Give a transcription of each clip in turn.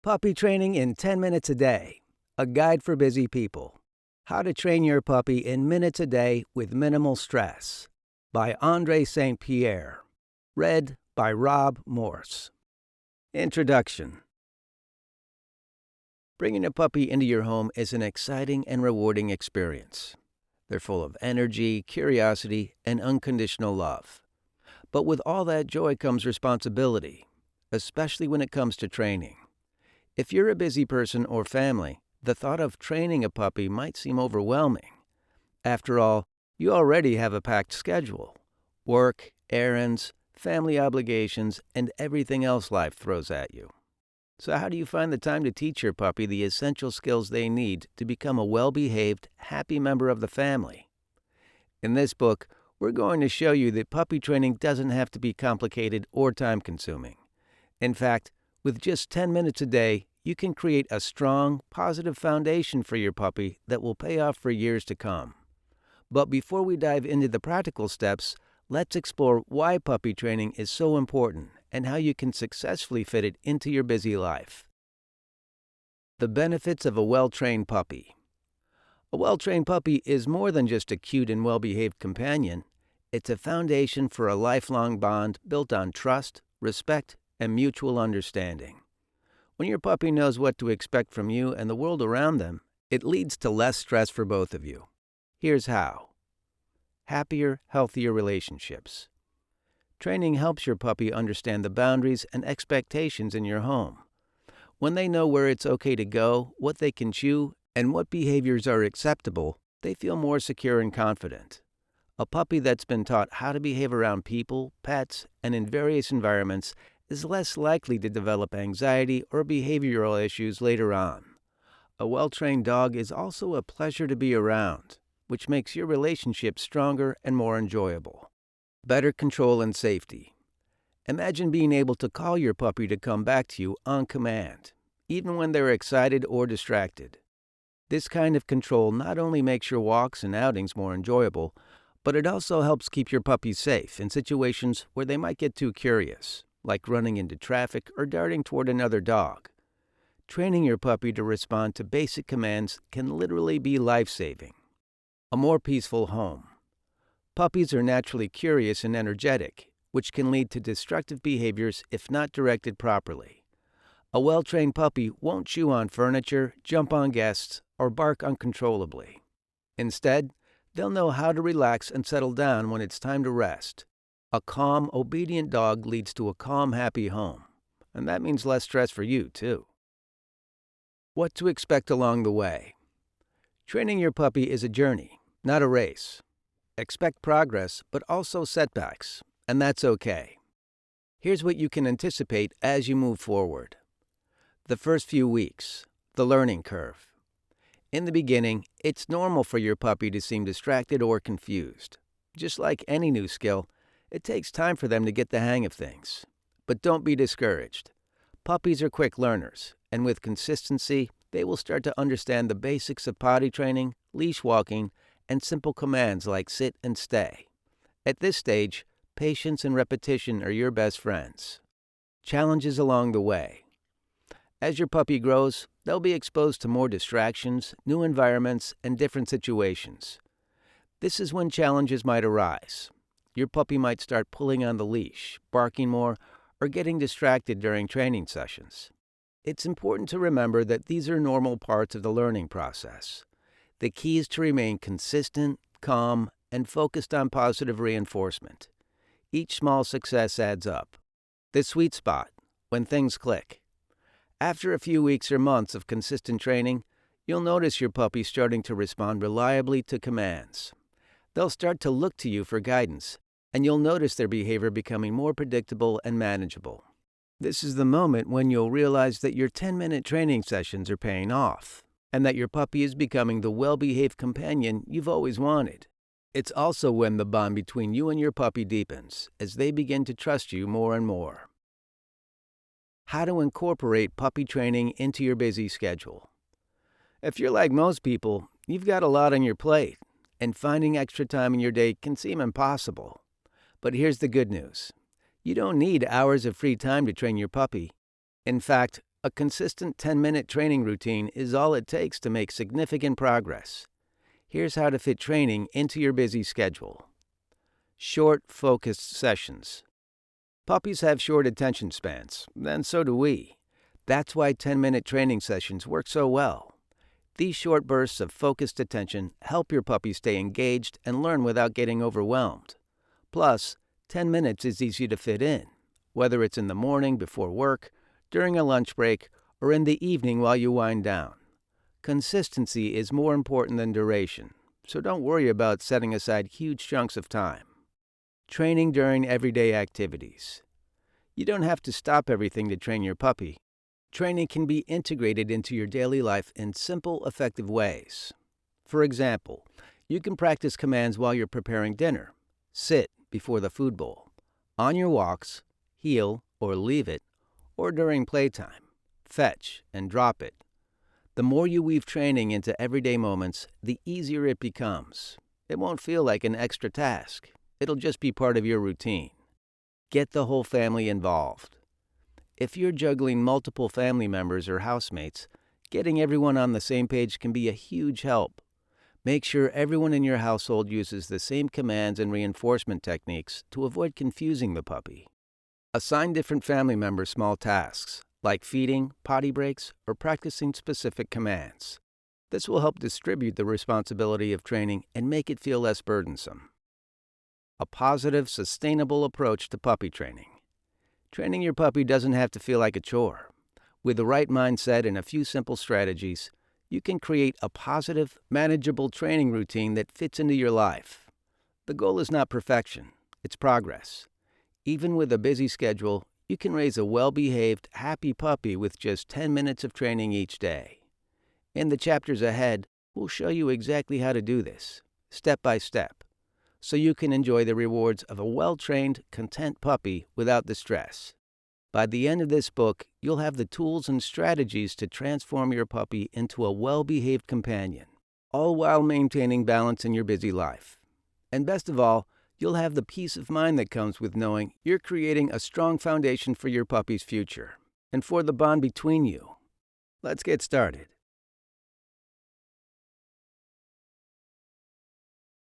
Puppy Training in 10 Minutes a Day, a guide for busy people. How to train your puppy in minutes a day with minimal stress. By St Pierre. Read by Rob Morse. Introduction. Bringing a puppy into your home is an exciting and rewarding experience. They're full of energy, curiosity, and unconditional love. But with all that joy comes responsibility, especially when it comes to training. If you're a busy person or family, the thought of training a puppy might seem overwhelming. After all, you already have a packed schedule. Work, errands, family obligations, and everything else life throws at you. So how do you find the time to teach your puppy the essential skills they need to become a well-behaved, happy member of the family? In this book, we're going to show you that puppy training doesn't have to be complicated or time-consuming. In fact, with just 10 minutes a day, you can create a strong, positive foundation for your puppy that will pay off for years to come. But before we dive into the practical steps, let's explore why puppy training is so important and how you can successfully fit it into your busy life. The benefits of a well-trained puppy. A well-trained puppy is more than just a cute and well-behaved companion. It's a foundation for a lifelong bond built on trust, respect, and mutual understanding. When your puppy knows what to expect from you and the world around them, it leads to less stress for both of you. Here's how. Happier, healthier relationships. Training helps your puppy understand the boundaries and expectations in your home. When they know where it's okay to go, what they can chew, and what behaviors are acceptable, they feel more secure and confident. A puppy that's been taught how to behave around people, pets, and in various environments is less likely to develop anxiety or behavioral issues later on. A well-trained dog is also a pleasure to be around, which makes your relationship stronger and more enjoyable. Better control and safety. Imagine being able to call your puppy to come back to you on command, even when they're excited or distracted. This kind of control not only makes your walks and outings more enjoyable, but it also helps keep your puppy safe in situations where they might get too curious, like running into traffic or darting toward another dog. Training your puppy to respond to basic commands can literally be life-saving. A more peaceful home. Puppies are naturally curious and energetic, which can lead to destructive behaviors if not directed properly. A well-trained puppy won't chew on furniture, jump on guests, or bark uncontrollably. Instead, they'll know how to relax and settle down when it's time to rest. A calm, obedient dog leads to a calm, happy home. And that means less stress for you, too. What to expect along the way. Training your puppy is a journey, not a race. Expect progress, but also setbacks, and that's okay. Here's what you can anticipate as you move forward. The first few weeks, the learning curve. In the beginning, it's normal for your puppy to seem distracted or confused. Just like any new skill, it takes time for them to get the hang of things. But don't be discouraged. Puppies are quick learners, and with consistency, they will start to understand the basics of potty training, leash walking, and simple commands like sit and stay. At this stage, patience and repetition are your best friends. Challenges along the way. As your puppy grows, they'll be exposed to more distractions, new environments, and different situations. This is when challenges might arise. Your puppy might start pulling on the leash, barking more, or getting distracted during training sessions. It's important to remember that these are normal parts of the learning process. The key is to remain consistent, calm, and focused on positive reinforcement. Each small success adds up. The sweet spot, when things click. After a few weeks or months of consistent training, you'll notice your puppy starting to respond reliably to commands. They'll start to look to you for guidance, and you'll notice their behavior becoming more predictable and manageable. This is the moment when you'll realize that your 10-minute training sessions are paying off, and that your puppy is becoming the well-behaved companion you've always wanted. It's also when the bond between you and your puppy deepens, as they begin to trust you more and more. How to incorporate puppy training into your busy schedule. If you're like most people, you've got a lot on your plate, and finding extra time in your day can seem impossible. But here's the good news. You don't need hours of free time to train your puppy. In fact, A consistent 10-minute training routine is all it takes to make significant progress. Here's how to fit training into your busy schedule. Short, focused sessions. Puppies have short attention spans, and so do we. That's why 10-minute training sessions work so well. These short bursts of focused attention help your puppy stay engaged and learn without getting overwhelmed. Plus, 10 minutes is easy to fit in, whether it's in the morning before work, during a lunch break, or in the evening while you wind down. Consistency is more important than duration, so don't worry about setting aside huge chunks of time. Training during everyday activities. You don't have to stop everything to train your puppy. Training can be integrated into your daily life in simple, effective ways. For example, you can practice commands while you're preparing dinner, sit before the food bowl, on your walks, heel or leave it, or during playtime, fetch and drop it. The more you weave training into everyday moments, the easier it becomes. It won't feel like an extra task. It'll just be part of your routine. Get the whole family involved. If you're juggling multiple family members or housemates, getting everyone on the same page can be a huge help. Make sure everyone in your household uses the same commands and reinforcement techniques to avoid confusing the puppy. Assign different family members small tasks, like feeding, potty breaks, or practicing specific commands. This will help distribute the responsibility of training and make it feel less burdensome. A positive, sustainable approach to puppy training. Training your puppy doesn't have to feel like a chore. With the right mindset and a few simple strategies, you can create a positive, manageable training routine that fits into your life. The goal is not perfection, it's progress. Even with a busy schedule, you can raise a well-behaved, happy puppy with just 10 minutes of training each day. In the chapters ahead, we'll show you exactly how to do this, step by step, so you can enjoy the rewards of a well-trained, content puppy without the stress. By the end of this book, you'll have the tools and strategies to transform your puppy into a well-behaved companion, all while maintaining balance in your busy life. And best of all, you'll have the peace of mind that comes with knowing you're creating a strong foundation for your puppy's future and for the bond between you. Let's get started.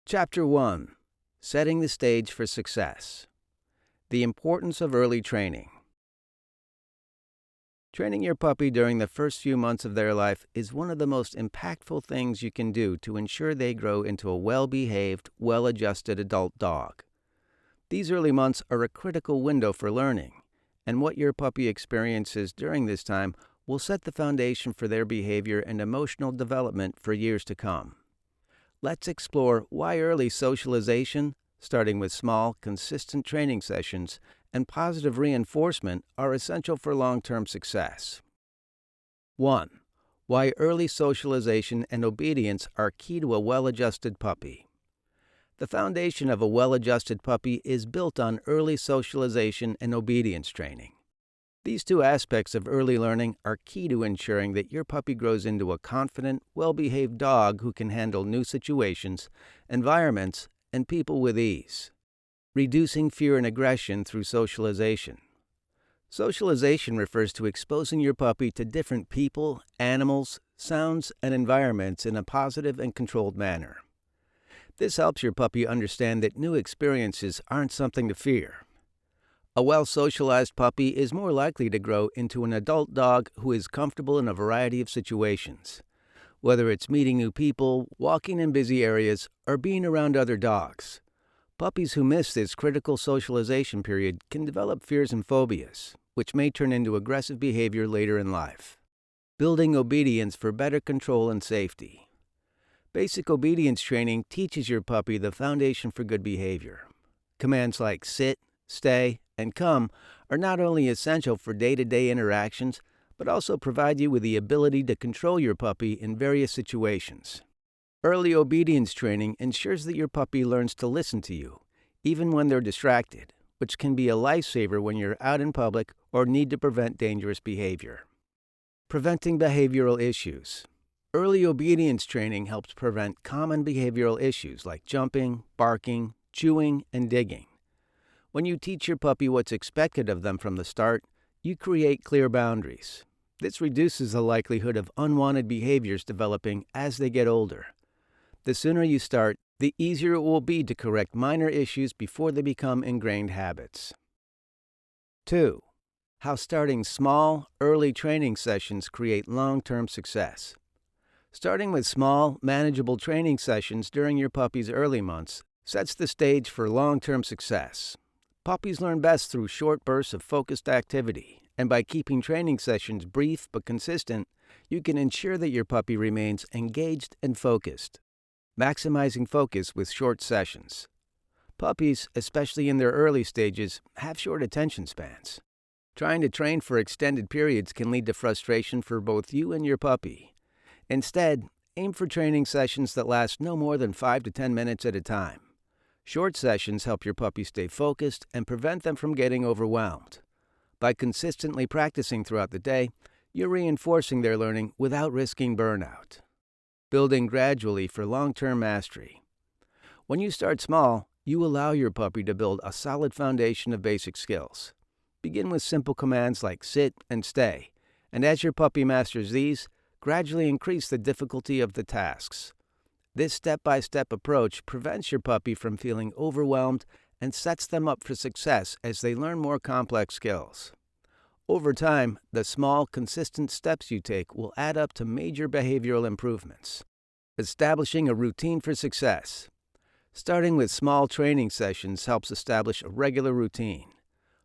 Chapter 1. Setting the Stage for Success. The Importance of Early Training. Training your puppy during the first few months of their life is one of the most impactful things you can do to ensure they grow into a well-behaved, well-adjusted adult dog. These early months are a critical window for learning, and what your puppy experiences during this time will set the foundation for their behavior and emotional development for years to come. Let's explore why early socialization, starting with small, consistent training sessions, and positive reinforcement are essential for long-term success. 1. Why early socialization and obedience are key to a well-adjusted puppy. The foundation of a well-adjusted puppy is built on early socialization and obedience training. These two aspects of early learning are key to ensuring that your puppy grows into a confident, well-behaved dog who can handle new situations, environments, and people with ease. Reducing fear and aggression through socialization. Socialization refers to exposing your puppy to different people, animals, sounds, and environments in a positive and controlled manner. This helps your puppy understand that new experiences aren't something to fear. A well-socialized puppy is more likely to grow into an adult dog who is comfortable in a variety of situations, whether it's meeting new people, walking in busy areas, or being around other dogs. Puppies who miss this critical socialization period can develop fears and phobias, which may turn into aggressive behavior later in life. Building obedience for better control and safety. Basic obedience training teaches your puppy the foundation for good behavior. Commands like sit, stay, and come are not only essential for day-to-day interactions, but also provide you with the ability to control your puppy in various situations. Early obedience training ensures that your puppy learns to listen to you, even when they're distracted, which can be a lifesaver when you're out in public or need to prevent dangerous behavior. Preventing behavioral issues. Early obedience training helps prevent common behavioral issues like jumping, barking, chewing, and digging. When you teach your puppy what's expected of them from the start, you create clear boundaries. This reduces the likelihood of unwanted behaviors developing as they get older. The sooner you start, the easier it will be to correct minor issues before they become ingrained habits. 2. How starting small, early training sessions create long-term success. Starting with small, manageable training sessions during your puppy's early months sets the stage for long-term success. Puppies learn best through short bursts of focused activity, and by keeping training sessions brief but consistent, you can ensure that your puppy remains engaged and focused. Maximizing focus with short sessions. Puppies, especially in their early stages, have short attention spans. Trying to train for extended periods can lead to frustration for both you and your puppy. Instead, aim for training sessions that last no more than 5 to 10 minutes at a time. Short sessions help your puppy stay focused and prevent them from getting overwhelmed. By consistently practicing throughout the day, you're reinforcing their learning without risking burnout. Building gradually for long-term mastery. When you start small, you allow your puppy to build a solid foundation of basic skills. Begin with simple commands like sit and stay, and as your puppy masters these, gradually increase the difficulty of the tasks. This step-by-step approach prevents your puppy from feeling overwhelmed and sets them up for success as they learn more complex skills. Over time, the small, consistent steps you take will add up to major behavioral improvements. Establishing a routine for success. Starting with small training sessions helps establish a regular routine.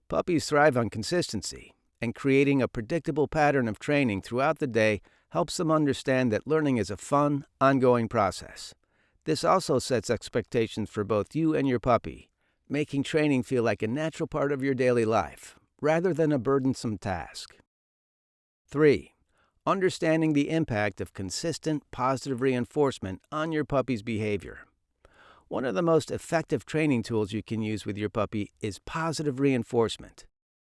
Puppies thrive on consistency, and creating a predictable pattern of training throughout the day helps them understand that learning is a fun, ongoing process. This also sets expectations for both you and your puppy, making training feel like a natural part of your daily life, rather than a burdensome task. 3. Understanding the impact of consistent, positive reinforcement on your puppy's behavior. One of the most effective training tools you can use with your puppy is positive reinforcement.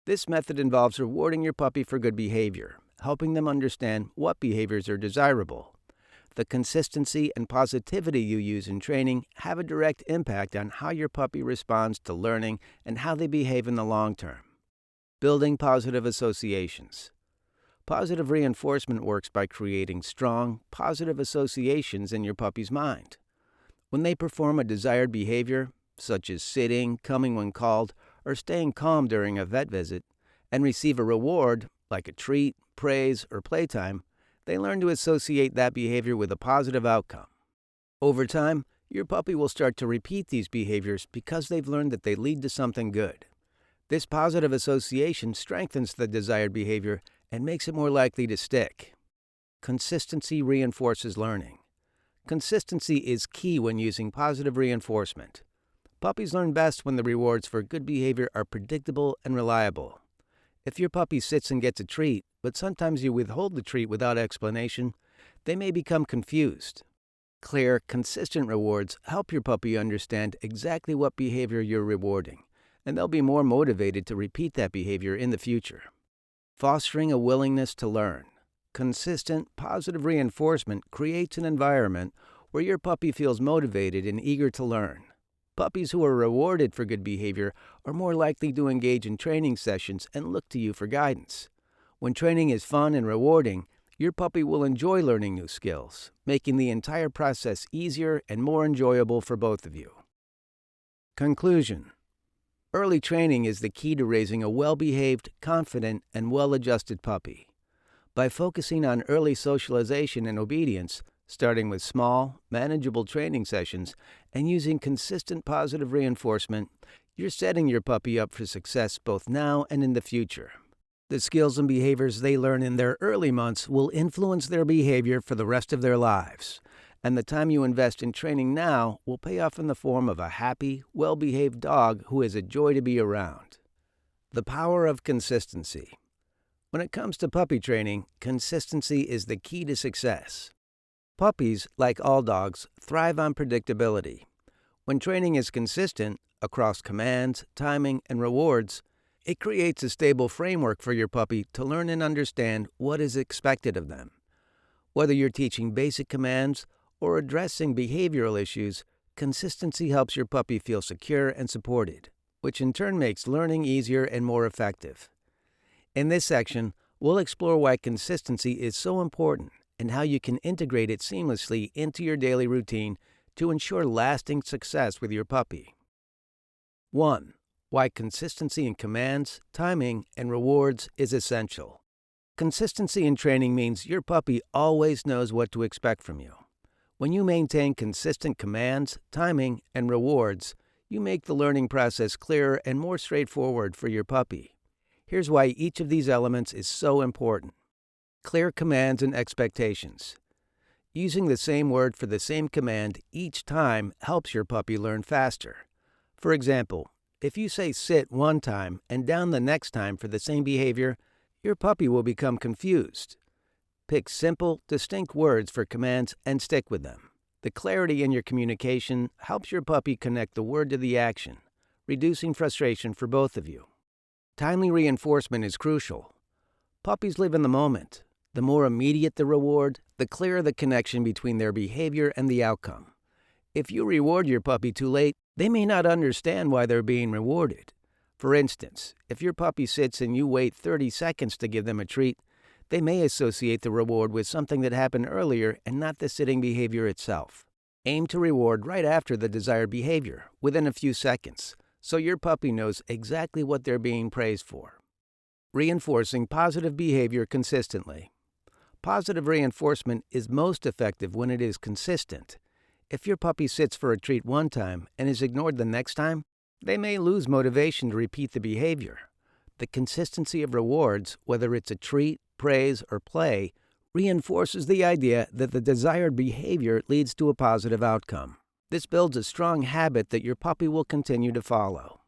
This method involves rewarding your puppy for good behavior, helping them understand what behaviors are desirable. The consistency and positivity you use in training have a direct impact on how your puppy responds to learning and how they behave in the long term. Building positive associations. Positive reinforcement works by creating strong, positive associations in your puppy's mind. When they perform a desired behavior, such as sitting, coming when called, or staying calm during a vet visit, and receive a reward, like a treat, praise, or playtime, they learn to associate that behavior with a positive outcome. Over time, your puppy will start to repeat these behaviors because they've learned that they lead to something good. This positive association strengthens the desired behavior and makes it more likely to stick. Consistency reinforces learning. Consistency is key when using positive reinforcement. Puppies learn best when the rewards for good behavior are predictable and reliable. If your puppy sits and gets a treat, but sometimes you withhold the treat without explanation, they may become confused. Clear, consistent rewards help your puppy understand exactly what behavior you're rewarding, and they'll be more motivated to repeat that behavior in the future. Fostering a willingness to learn. Consistent, positive reinforcement creates an environment where your puppy feels motivated and eager to learn. Puppies who are rewarded for good behavior are more likely to engage in training sessions and look to you for guidance. When training is fun and rewarding, your puppy will enjoy learning new skills, making the entire process easier and more enjoyable for both of you. Conclusion. Early training is the key to raising a well-behaved, confident, and well-adjusted puppy. By focusing on early socialization and obedience, starting with small, manageable training sessions, and using consistent positive reinforcement, you're setting your puppy up for success both now and in the future. The skills and behaviors they learn in their early months will influence their behavior for the rest of their lives, and the time you invest in training now will pay off in the form of a happy, well-behaved dog who is a joy to be around. The power of consistency. When it comes to puppy training, consistency is the key to success. Puppies, like all dogs, thrive on predictability. When training is consistent across commands, timing, and rewards, it creates a stable framework for your puppy to learn and understand what is expected of them. Whether you're teaching basic commands or addressing behavioral issues, consistency helps your puppy feel secure and supported, which in turn makes learning easier and more effective. In this section, We'll explore why consistency is so important and how you can integrate it seamlessly into your daily routine to ensure lasting success with your puppy. 1. Why consistency in commands, timing, and rewards is essential. Consistency in training means your puppy always knows what to expect from you. When you maintain consistent commands, timing, and rewards, you make the learning process clearer and more straightforward for your puppy. Here's why each of these elements is so important. Clear commands and expectations. Using the same word for the same command each time helps your puppy learn faster. For example, if you say sit one time and down the next time for the same behavior, your puppy will become confused. Pick simple, distinct words for commands and stick with them. The clarity in your communication helps your puppy connect the word to the action, reducing frustration for both of you. Timely reinforcement is crucial. Puppies live in the moment. The more immediate the reward, the clearer the connection between their behavior and the outcome. If you reward your puppy too late, they may not understand why they're being rewarded. For instance, if your puppy sits and you wait 30 seconds to give them a treat, they may associate the reward with something that happened earlier and not the sitting behavior itself. Aim to reward right after the desired behavior, within a few seconds, so your puppy knows exactly what they're being praised for. Reinforcing positive behavior consistently. Positive reinforcement is most effective when it is consistent. If your puppy sits for a treat one time and is ignored the next time, they may lose motivation to repeat the behavior. The consistency of rewards, whether it's a treat, praise, or play, reinforces the idea that the desired behavior leads to a positive outcome. This builds a strong habit that your puppy will continue to follow.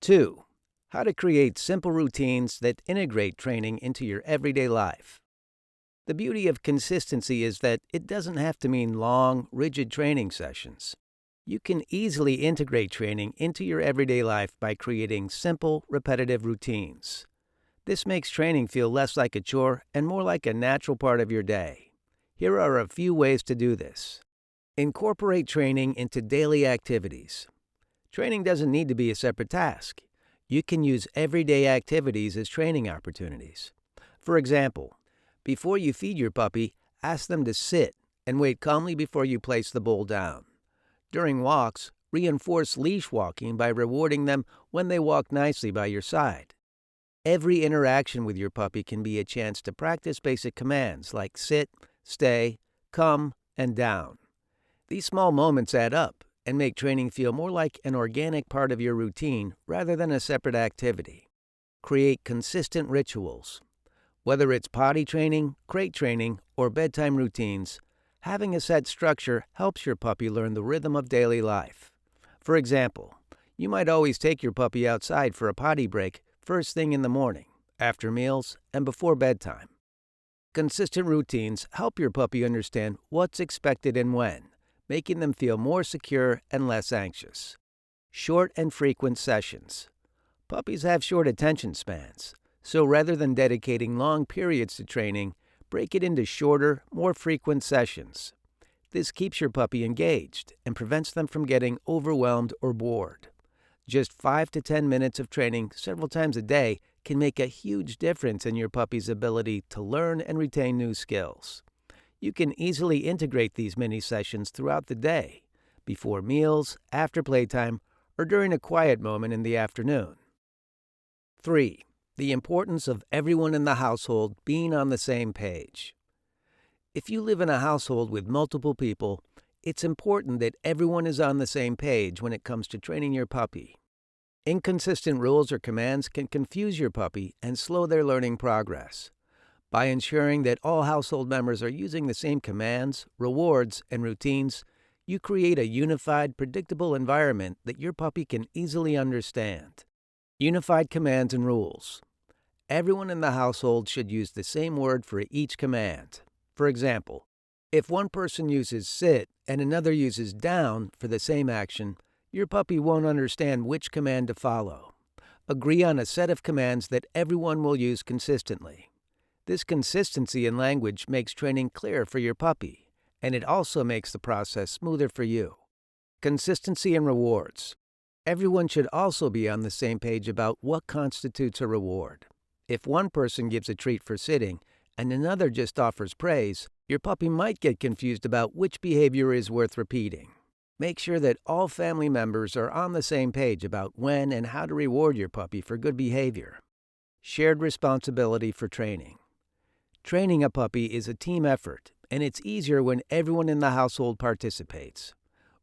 2. How to create simple routines that integrate training into your everyday life. The beauty of consistency is that it doesn't have to mean long, rigid training sessions. You can easily integrate training into your everyday life by creating simple, repetitive routines. This makes training feel less like a chore and more like a natural part of your day. Here are a few ways to do this. Incorporate training into daily activities. Training doesn't need to be a separate task. You can use everyday activities as training opportunities. For example, before you feed your puppy, ask them to sit and wait calmly before you place the bowl down. During walks, reinforce leash walking by rewarding them when they walk nicely by your side. Every interaction with your puppy can be a chance to practice basic commands like sit, stay, come, and down. These small moments add up and make training feel more like an organic part of your routine rather than a separate activity. Create consistent rituals. Whether it's potty training, crate training, or bedtime routines, having a set structure helps your puppy learn the rhythm of daily life. For example, you might always take your puppy outside for a potty break first thing in the morning, after meals, and before bedtime. Consistent routines help your puppy understand what's expected and when, making them feel more secure and less anxious. Short and frequent sessions. Puppies have short attention spans, so rather than dedicating long periods to training, break it into shorter, more frequent sessions. This keeps your puppy engaged and prevents them from getting overwhelmed or bored. Just 5 to 10 minutes of training several times a day can make a huge difference in your puppy's ability to learn and retain new skills. You can easily integrate these mini sessions throughout the day, before meals, after playtime, or during a quiet moment in the afternoon. 3. The importance of everyone in the household being on the same page. If you live in a household with multiple people, it's important that everyone is on the same page when it comes to training your puppy. Inconsistent rules or commands can confuse your puppy and slow their learning progress. By ensuring that all household members are using the same commands, rewards, and routines, you create a unified, predictable environment that your puppy can easily understand. Unified commands and rules. Everyone in the household should use the same word for each command. For example, if one person uses sit and another uses down for the same action, your puppy won't understand which command to follow. Agree on a set of commands that everyone will use consistently. This consistency in language makes training clear for your puppy, and it also makes the process smoother for you. Consistency and rewards. Everyone should also be on the same page about what constitutes a reward. If one person gives a treat for sitting and another just offers praise, your puppy might get confused about which behavior is worth repeating. Make sure that all family members are on the same page about when and how to reward your puppy for good behavior. Shared responsibility for training. Training a puppy is a team effort, and it's easier when everyone in the household participates.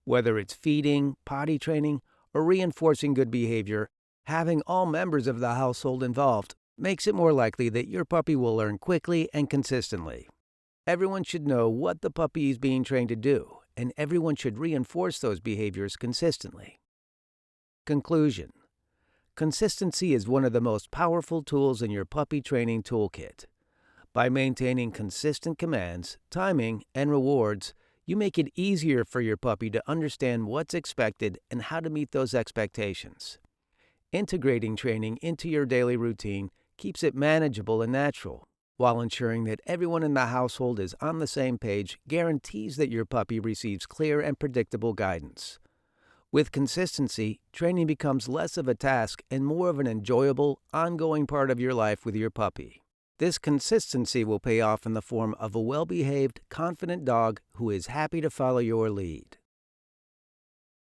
Whether it's feeding, potty training, or reinforcing good behavior, having all members of the household involved makes it more likely that your puppy will learn quickly and consistently. Everyone should know what the puppy is being trained to do, and everyone should reinforce those behaviors consistently. Conclusion. Consistency is one of the most powerful tools in your puppy training toolkit. By maintaining consistent commands, timing, and rewards, you make it easier for your puppy to understand what's expected and how to meet those expectations. Integrating training into your daily routine keeps it manageable and natural, while ensuring that everyone in the household is on the same page guarantees that your puppy receives clear and predictable guidance. With consistency, training becomes less of a task and more of an enjoyable, ongoing part of your life with your puppy. This consistency will pay off in the form of a well-behaved, confident dog who is happy to follow your lead.